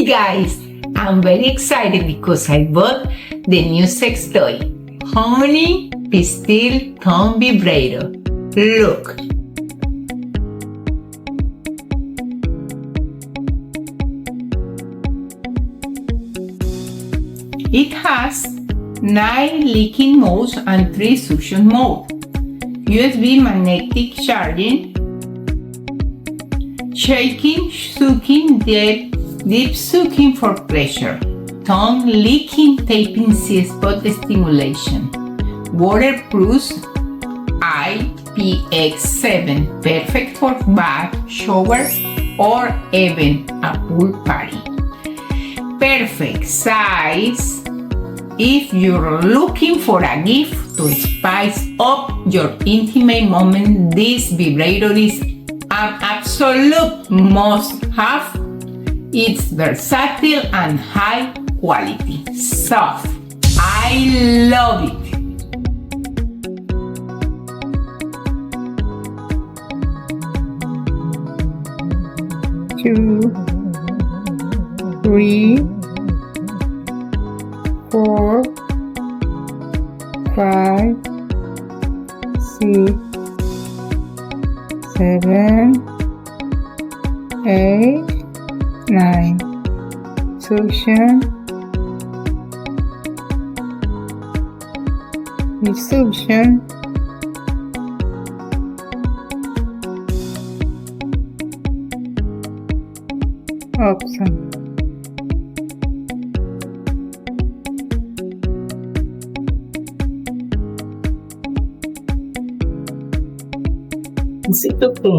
Hey guys, I'm very excited because I bought the new sex toy, Honey Pistil Thumb Vibrator. Look. It has 9 leaking modes and 3 suction modes. USB magnetic charging, shaking, sucking, deep sucking for pleasure, tongue licking, taping C-spot stimulation, waterproof IPX7, perfect for bath, shower, or even a pool party. Perfect size if you're looking for a gift to spice up your intimate moment. This vibrator is an absolute must-have. It's versatile and high quality. Soft. I love it. 2, 3, 4, 5, 6, 7, 8, 9. Suction, suction, option. Sinto que